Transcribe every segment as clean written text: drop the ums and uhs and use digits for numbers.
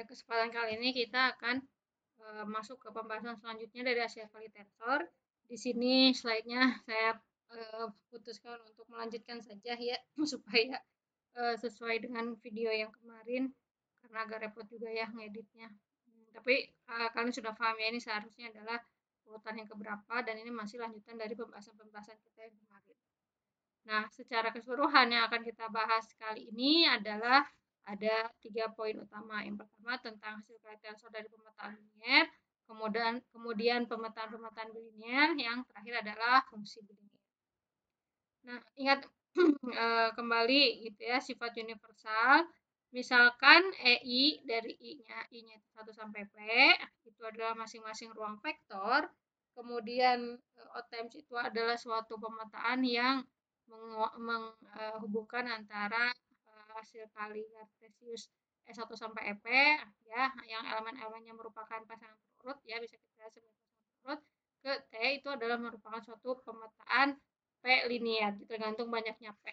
kesempatan kali ini kita akan masuk ke pembahasan selanjutnya dari hasil kali tensor. Di sini slide-nya saya putuskan untuk melanjutkan saja ya supaya sesuai dengan video yang kemarin karena agak repot juga ya ngeditnya. Tapi kalian sudah paham ya, ini seharusnya adalah urutan yang keberapa dan ini masih lanjutan dari pembahasan-pembahasan kita yang kemarin. Nah, secara keseluruhan yang akan kita bahas kali ini adalah ada 3 poin utama. Yang pertama tentang hasil kali tensor dari pemetaan linier, kemudian pemetaan bilinear, yang terakhir adalah fungsi bilinear. Nah, ingat kembali gitu ya, sifat universal. Misalkan EI dari I-nya 1 sampai P, itu adalah masing-masing ruang vektor. Kemudian O times itu adalah suatu pemetaan yang menghubungkan antara hasil kali kartesius S1 sampai EP ya, yang elemen-elemennya merupakan pasangan berurut ya, bisa kita sebut pasangan berurut, ke T itu adalah merupakan suatu pemetaan P linear, tergantung banyaknya P.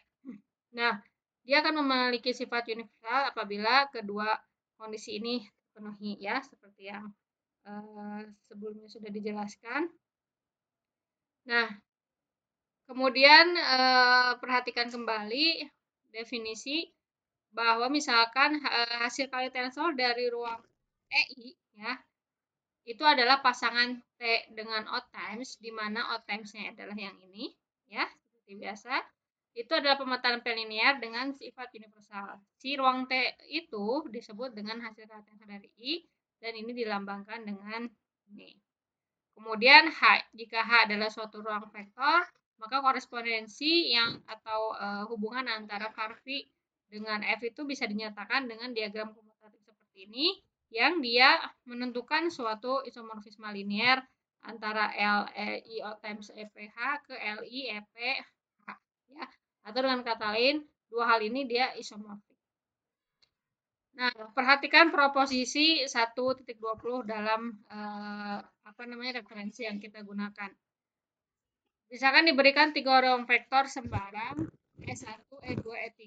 Nah, dia akan memiliki sifat universal apabila kedua kondisi ini terpenuhi ya, seperti yang sebelumnya sudah dijelaskan. Nah, kemudian perhatikan kembali definisi bahwa misalkan hasil kali tensor dari ruang EI ya, itu adalah pasangan T dengan O times, di mana O times-nya adalah yang ini ya, seperti biasa. Itu adalah pemetaan P linear dengan sifat universal. Si ruang T itu disebut dengan hasil kali tensor dari I dan ini dilambangkan dengan ini. Kemudian H, jika H adalah suatu ruang vektor, maka korespondensi yang atau hubungan antara Farvi dengan F itu bisa dinyatakan dengan diagram komutatif seperti ini, yang dia menentukan suatu isomorfisme linear antara LEIO times EPH ke LI-EPH ya. Atau dengan kata lain, dua hal ini dia isomorfis. Nah, perhatikan proposisi 1.20 dalam referensi yang kita gunakan. Misalkan diberikan 3 ruang vektor sembarang E1, E2, E3,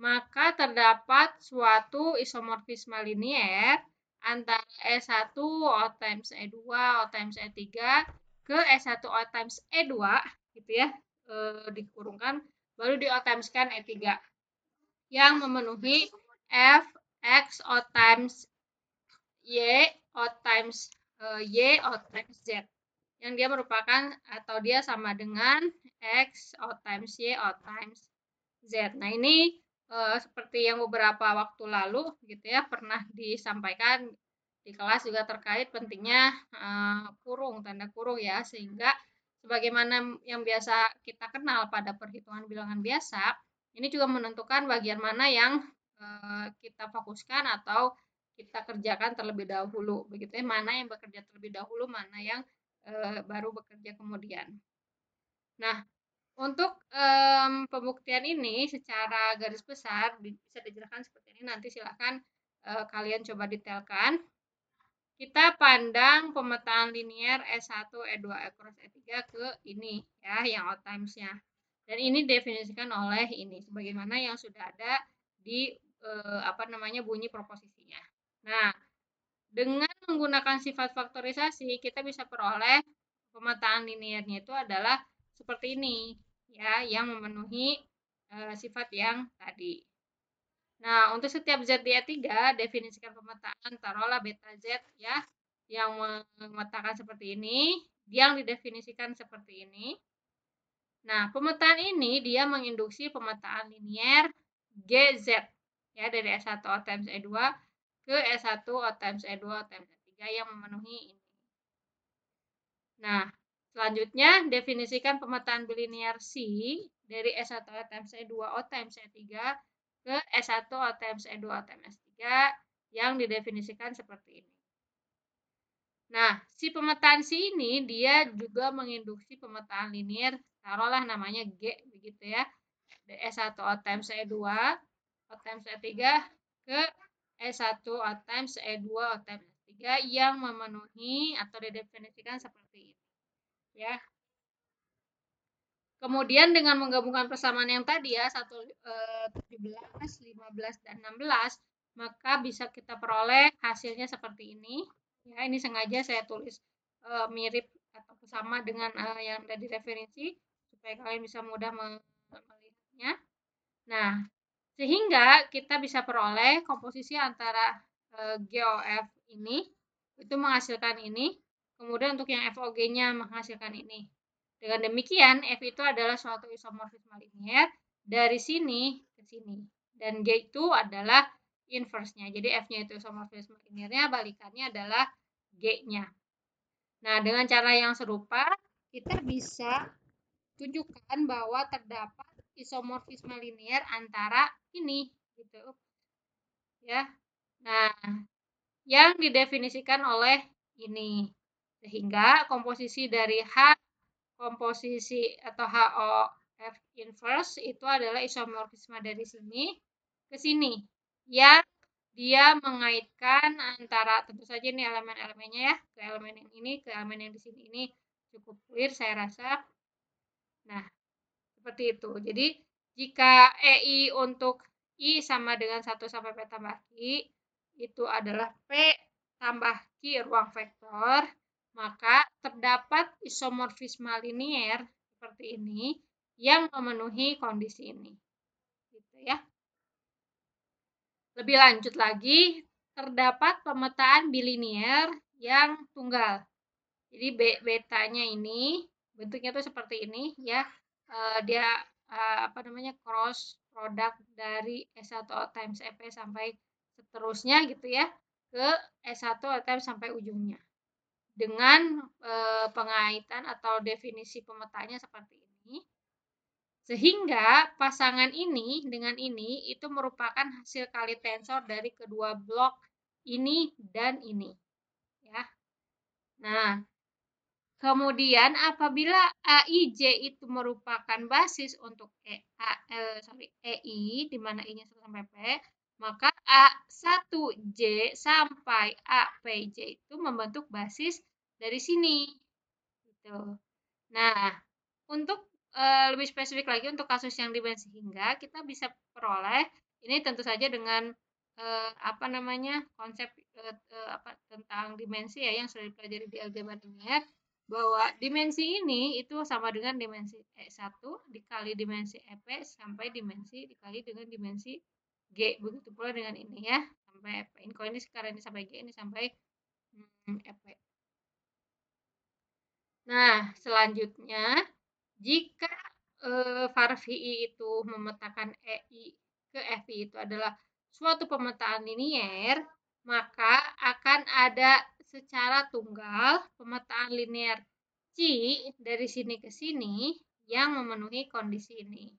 maka terdapat suatu isomorfisme linear antara E1 O times E2 O times E3 ke E1 O times E2 gitu ya, dikurungkan baru di O times-kan E3 yang memenuhi F X O times Y O times Y O times Z, yang dia merupakan atau dia sama dengan X O times Y O times Z. Nah, ini seperti yang beberapa waktu lalu gitu ya pernah disampaikan di kelas juga terkait pentingnya kurung, tanda kurung ya, sehingga sebagaimana yang biasa kita kenal pada perhitungan bilangan biasa, ini juga menentukan bagian mana yang kita fokuskan atau kita kerjakan terlebih dahulu, begitu ya, mana yang bekerja terlebih dahulu, mana yang baru bekerja kemudian. Nah, untuk pembuktian ini secara garis besar bisa dijelaskan seperti ini, nanti silakan kalian coba detailkan. Kita pandang pemetaan linear E1, E2, E cross E3 ke ini ya, yang O times-nya. Dan ini definisikan oleh ini sebagaimana yang sudah ada di bunyi proposisinya. Nah, dengan menggunakan sifat faktorisasi kita bisa peroleh pemetaan linearnya itu adalah seperti ini ya, yang memenuhi sifat yang tadi. Nah, untuk setiap Z di E3 definisikan pemetaan, taruhlah beta Z ya, yang memetakan seperti ini, yang didefinisikan seperti ini. Nah, pemetaan ini dia menginduksi pemetaan linear GZ ya, dari E1 O times E2 ke E1 O times E2 O times E3 yang memenuhi ini. Nah, selanjutnya definisikan pemetaan bilinear C dari S1 O times E2 O times E3 ke S1 O times E2 O times S3 yang didefinisikan seperti ini. Nah, si pemetaan C ini dia juga menginduksi pemetaan linear, taruhlah namanya G begitu ya. S1 O times E2 O times E3 ke S1 O times E2 O times S3 yang memenuhi atau didefinisikan seperti ini. Ya. Kemudian dengan menggabungkan persamaan yang tadi ya, 17, 15 dan 16, maka bisa kita peroleh hasilnya seperti ini. Ya, ini sengaja saya tulis mirip atau sama dengan yang ada di referensi supaya kalian bisa mudah melihatnya. Nah, sehingga kita bisa peroleh komposisi antara GOF ini itu menghasilkan ini, kemudian untuk yang FOG-nya menghasilkan ini. Dengan demikian, F itu adalah suatu isomorfisme linier dari sini ke sini. Dan G itu adalah inverse-nya. Jadi F-nya itu isomorfisme liniernya, balikannya adalah G-nya. Nah, dengan cara yang serupa, kita bisa tunjukkan bahwa terdapat isomorfisme linier antara ini gitu ya. Nah, yang didefinisikan oleh ini. Sehingga komposisi dari komposisi atau HOF inverse itu adalah isomorfisme dari sini ke sini yang dia mengaitkan antara, tentu saja ini elemen-elemennya ya, ke elemen yang ini ke elemen yang di sini, ini cukup clear saya rasa. Nah, seperti itu. Jadi jika EI untuk I sama dengan 1 sampai P tambah Q itu adalah P tambah Q ruang vektor, maka terdapat isomorfisme linier seperti ini yang memenuhi kondisi ini. Gitu ya. Lebih lanjut lagi, terdapat pemetaan bilinier yang tunggal. Jadi betanya ini bentuknya tuh seperti ini ya. Dia apa namanya, cross produk dari S1 O times EP sampai seterusnya gitu ya ke S1 O times sampai ujungnya. Dengan pengaitan atau definisi pemetanya seperti ini. Sehingga pasangan ini dengan ini itu merupakan hasil kali tensor dari kedua blok ini dan ini. Ya. Nah, kemudian apabila AIJ itu merupakan basis untuk EI, di mana I-nya sampai P, maka A1J sampai APJ itu membentuk basis dari sini. Gitu. Nah, untuk lebih spesifik lagi untuk kasus yang dimensi hingga, kita bisa peroleh ini tentu saja dengan apa namanya, konsep tentang dimensi ya yang sudah dipelajari di algebra linear, bahwa dimensi ini itu sama dengan dimensi E1 dikali dimensi EP sampai dimensi dikali dengan dimensi G. Begitu pula dengan ini ya, sampai EP. Ini kalau ini sekarang ini sampai G, ini sampai EP. Nah, selanjutnya jika var VI itu memetakan EI ke FI itu adalah suatu pemetaan linier, maka akan ada secara tunggal pemetaan linier C dari sini ke sini yang memenuhi kondisi ini.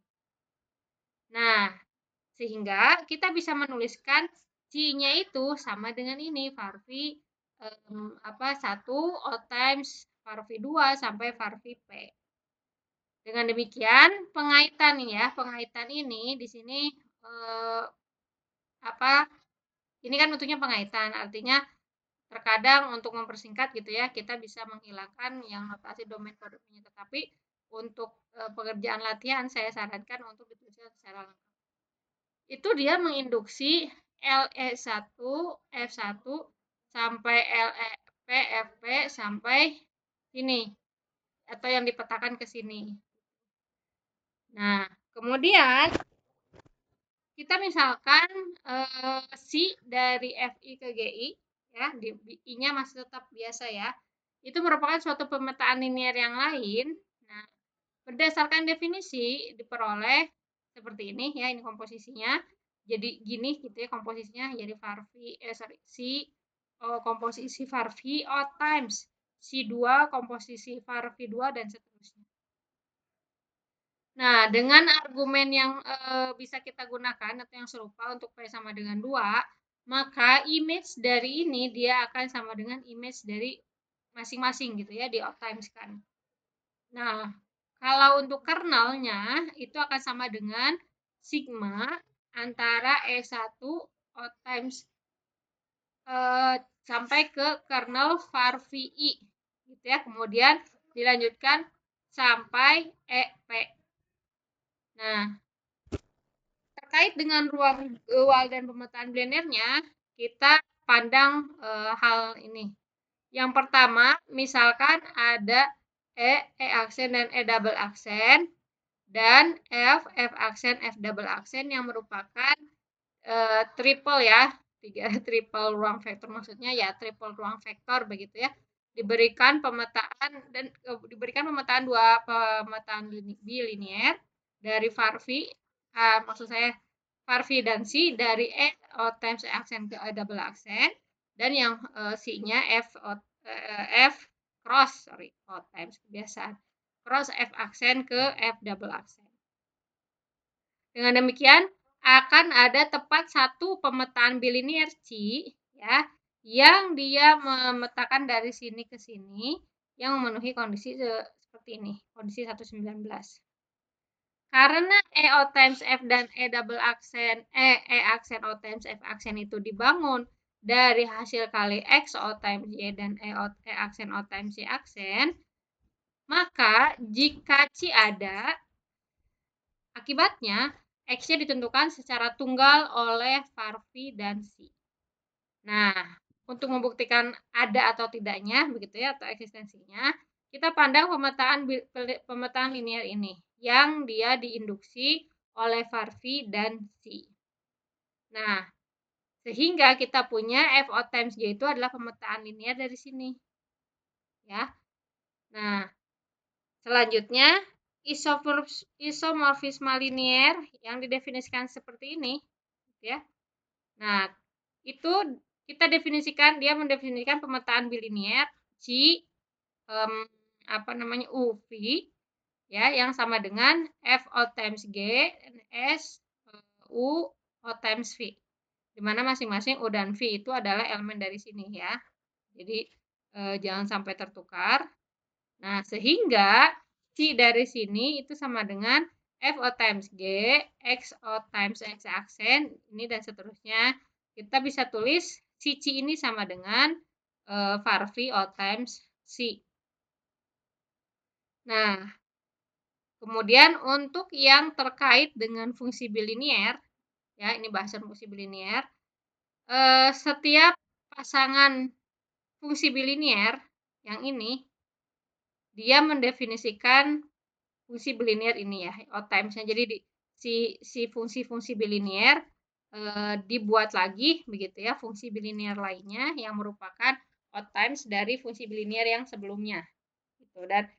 Nah, sehingga kita bisa menuliskan C-nya itu sama dengan ini, var V 1 O times var V 2 sampai var V P. Dengan demikian, pengaitan ini di sini ini kan bentuknya pengaitan, artinya terkadang untuk mempersingkat gitu ya, kita bisa menghilangkan yang notasi domain kodenya, tetapi untuk pekerjaan latihan saya sarankan untuk dituliskan secara lengkap. Itu dia menginduksi LE1, F1 sampai LEP, FP sampai ini atau yang dipetakan ke sini. Nah, kemudian kita misalkan C dari FI ke GI ya, di I-nya masih tetap biasa ya. Itu merupakan suatu pemetaan linier yang lain. Nah, berdasarkan definisi diperoleh seperti ini ya, ini komposisinya. Jadi gini gitu ya komposisinya, jadi var V C komposisi var V O times C2 komposisi var V2 dan seterusnya. Nah, dengan argumen yang bisa kita gunakan atau yang serupa untuk P sama dengan 2, maka image dari ini dia akan sama dengan image dari masing-masing gitu ya, di times-kan. Nah, kalau untuk kernelnya itu akan sama dengan sigma antara E1 O times sampai ke kernel var VI gitu ya. Kemudian dilanjutkan sampai EP. Nah, Terkait dengan ruang dual dan pemetaan bilinearnya, kita pandang hal ini. Yang pertama, misalkan ada E aksen dan E double aksen, dan F aksen, F double aksen yang merupakan triple ya, 3 triple ruang vektor, maksudnya ya triple ruang vektor begitu ya. Diberikan pemetaan dan diberikan pemetaan dua pemetaan bilinier dari Farvi, maksud saya Farvi dan C dari E O times E aksen ke E double aksen, dan yang C-nya F cross O times kebiasaan cross F aksen ke F double aksen. Dengan demikian akan ada tepat satu pemetaan bilinier C ya, yang dia memetakan dari sini ke sini yang memenuhi kondisi seperti ini, kondisi 119. Karena EO times F dan E double aksen, E aksen O times F aksen itu dibangun dari hasil kali X O times Y dan E aksen O times Y aksen, maka jika C ada, akibatnya X-nya ditentukan secara tunggal oleh Farvi dan C. Nah, untuk membuktikan ada atau tidaknya begitu ya, atau eksistensinya, kita pandang pemetaan linear ini yang dia diinduksi oleh Farvi dan C. Nah, sehingga kita punya F O times J itu adalah pemetaan linear dari sini. Ya. Nah, selanjutnya isomorfisme linear yang didefinisikan seperti ini, ya. Nah, itu kita definisikan, dia mendefinisikan pemetaan bilinear C UV ya, yang sama dengan F O times G S U O times V, di mana masing-masing U dan V itu adalah elemen dari sini ya. Jadi jangan sampai tertukar. Nah, sehingga C dari sini itu sama dengan F O times G, X O times X aksen, ini dan seterusnya. Kita bisa tulis si C ini sama dengan Farvi O times C. Nah, kemudian untuk yang terkait dengan fungsi bilinier, ya ini bahasan fungsi bilinier, setiap pasangan fungsi bilinier yang ini, dia mendefinisikan fungsi bilinier ini ya, O times-nya. Jadi si fungsi-fungsi bilinier dibuat lagi begitu ya, fungsi bilinier lainnya yang merupakan O times dari fungsi bilinier yang sebelumnya. Gitu. Dan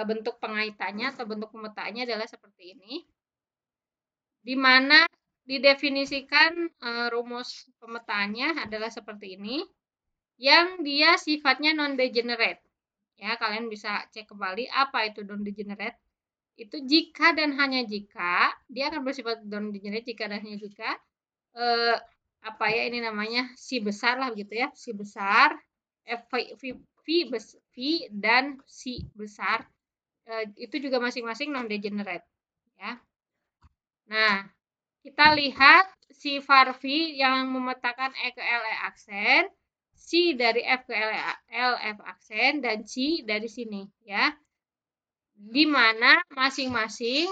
bentuk pengaitannya atau bentuk pemetaannya adalah seperti ini. Di mana didefinisikan rumus pemetaannya adalah seperti ini, yang dia sifatnya non-degenerate. Ya, kalian bisa cek kembali apa itu non-degenerate. Itu jika dan hanya jika dia akan bersifat non-degenerate jika dan hanya jika apa ya ini namanya si besar lah gitu ya, si besar V dan si besar itu juga masing-masing non-degenerate ya. Nah, kita lihat si Farvi yang memetakan E ke L E aksen, C dari F ke L F aksen, dan C dari sini ya, di mana masing-masing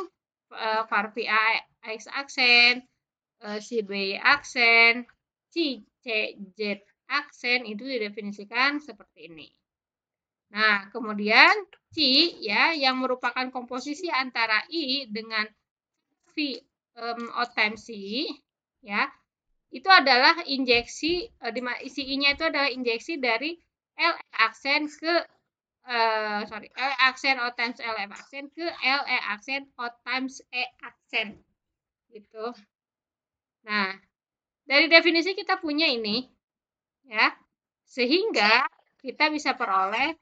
Farvi A X aksen, C B aksen, C C Z aksen itu didefinisikan seperti ini. Nah, kemudian C ya yang merupakan komposisi antara I dengan V O times C ya, itu adalah injeksi isi I-nya itu adalah injeksi dari L aksen ke L aksen O times L F aksen ke L E aksen O times E aksen gitu. Nah, dari definisi kita punya ini ya, sehingga kita bisa peroleh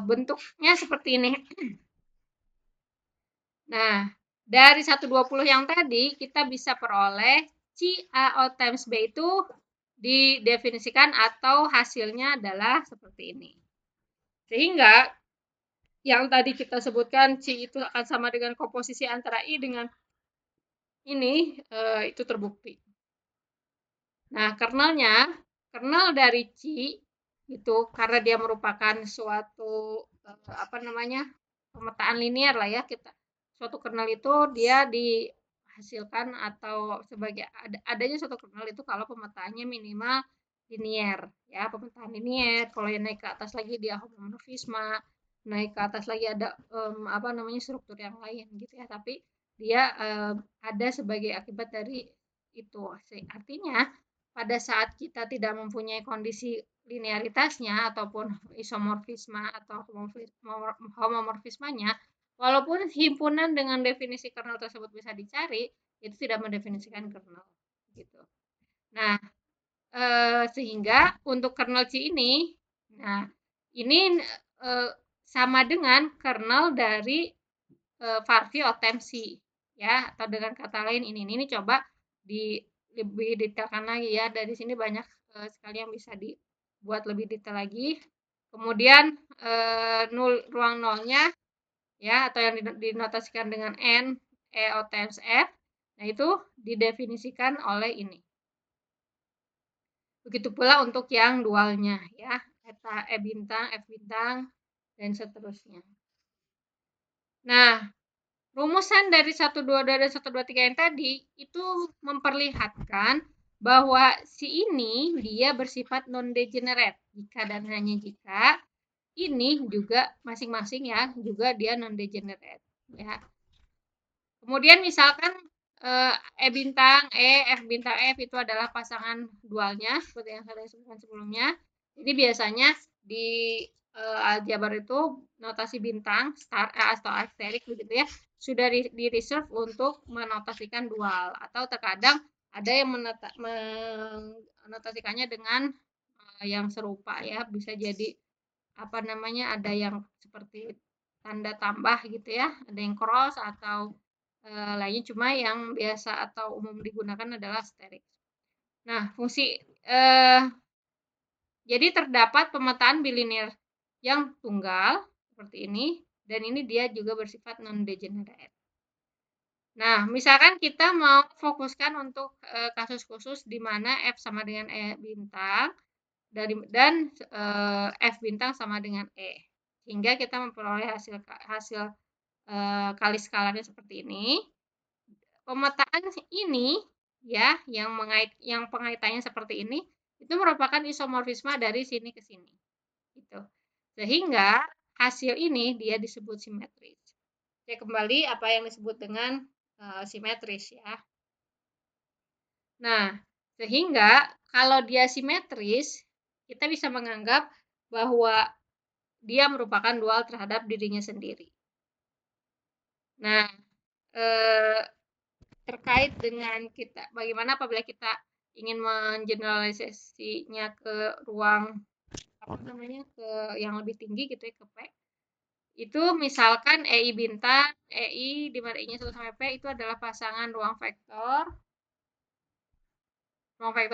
bentuknya seperti ini. Nah, dari 120 yang tadi kita bisa peroleh C A O times B itu didefinisikan atau hasilnya adalah seperti ini. Sehingga yang tadi kita sebutkan C itu akan sama dengan komposisi antara I dengan ini itu terbukti. Nah, kernel dari C itu karena dia merupakan suatu pemetaan linear lah ya, suatu kernel itu dia hasilkan atau sebagai adanya suatu kernel itu kalau pemetaannya minimal linier ya, pemetaan linier. Kalau yang naik ke atas lagi dia homomorfisme, naik ke atas lagi ada apa namanya struktur yang lain gitu ya, tapi dia ada sebagai akibat dari itu. Artinya pada saat kita tidak mempunyai kondisi linearitasnya ataupun isomorfisme atau homomorfismenya, walaupun himpunan dengan definisi kernel tersebut bisa dicari, itu tidak mendefinisikan kernel gitu. Nah, sehingga untuk kernel C ini, nah ini sama dengan kernel dari Varvi Otemsi ya, atau dengan kata lain ini coba lebih detailkan lagi ya. Dari sini banyak sekali yang bisa dibuat lebih detail lagi. Kemudian ruang nolnya ya, atau yang dinotasikan dengan N, EO times F, nah itu didefinisikan oleh ini. Begitu pula untuk yang dualnya ya, eta E bintang, F bintang, dan seterusnya. Nah, rumusan dari 122 dan 123 yang tadi itu memperlihatkan bahwa si ini dia bersifat non-degenerate jika dan hanya jika ini juga masing-masing ya juga dia non-degenerate ya. Kemudian misalkan E bintang E, F bintang F itu adalah pasangan dualnya seperti yang saya sebutkan sebelumnya. Jadi biasanya di aljabar itu notasi bintang star atau asterik begitu ya sudah di reserve untuk menotasikan dual, atau terkadang ada yang menotasikannya dengan yang serupa ya, bisa jadi apa namanya, ada yang seperti tanda tambah gitu ya, ada yang cross atau lainnya, cuma yang biasa atau umum digunakan adalah asterik. Nah, fungsi jadi terdapat pemetaan bilinear yang tunggal seperti ini, dan ini dia juga bersifat non-degenerate. Nah, misalkan kita mau fokuskan untuk kasus khusus di mana F sama dengan E bintang dan F bintang sama dengan E, sehingga kita memperoleh hasil kali skalarnya seperti ini. Pemetaan ini ya yang pengaitannya seperti ini itu merupakan isomorfisme dari sini ke sini gitu. Sehingga hasil ini dia disebut simetris. Oke, kembali apa yang disebut dengan simetris ya. Nah, sehingga kalau dia simetris, kita bisa menganggap bahwa dia merupakan dual terhadap dirinya sendiri. Nah, terkait dengan kita bagaimana apabila kita ingin mengeneralisasinya ke ruang apa namanya, ke yang lebih tinggi gitu ya, ke P. Itu misalkan EI bintang, EI di mana I-nya 1 sampai P itu adalah pasangan ruang vektor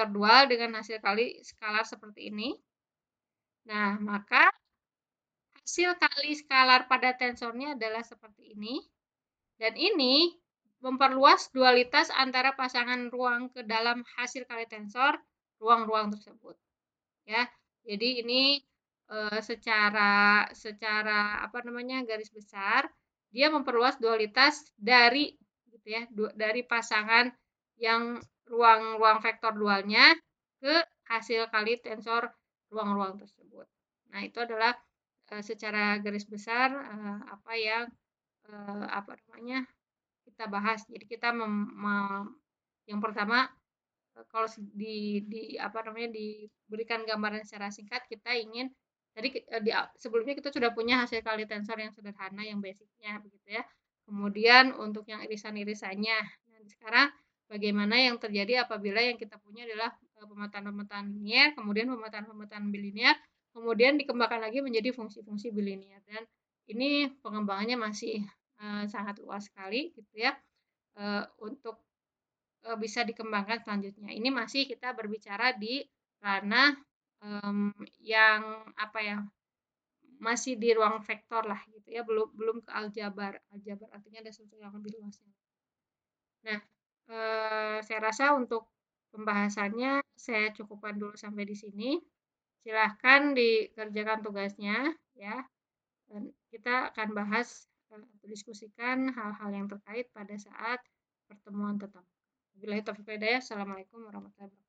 dual dengan hasil kali skalar seperti ini. Nah, maka hasil kali skalar pada tensornya adalah seperti ini. Dan ini memperluas dualitas antara pasangan ruang ke dalam hasil kali tensor ruang-ruang tersebut. Ya. Jadi ini secara apa namanya, garis besar dia memperluas dualitas dari gitu ya, dari pasangan yang ruang-ruang vektor dualnya ke hasil kali tensor ruang-ruang tersebut. Nah, itu adalah secara garis besar apa yang apa namanya kita bahas. Jadi kita yang pertama kalau apa namanya diberikan gambaran secara singkat, kita ingin tadi sebelumnya kita sudah punya hasil kali tensor yang sederhana yang basicnya begitu ya. Kemudian untuk yang irisan-irisannya. Nah, sekarang bagaimana yang terjadi apabila yang kita punya adalah pemetaan-pemetaan linier, kemudian pemetaan-pemetaan bilinear, kemudian dikembangkan lagi menjadi fungsi-fungsi bilinear, dan ini pengembangannya masih sangat luas sekali gitu ya untuk bisa dikembangkan selanjutnya. Ini masih kita berbicara di ranah yang apa ya, masih di ruang vektor lah gitu ya, belum ke aljabar. Aljabar artinya ada sesuatu yang lebih luasnya. Nah, saya rasa untuk pembahasannya saya cukupkan dulu sampai di sini. Silahkan dikerjakan tugasnya ya. Dan kita akan bahas diskusikan hal-hal yang terkait pada saat pertemuan tetap. Wabillahi taufiq wal hidayah. Assalamualaikum warahmatullahi wabarakatuh.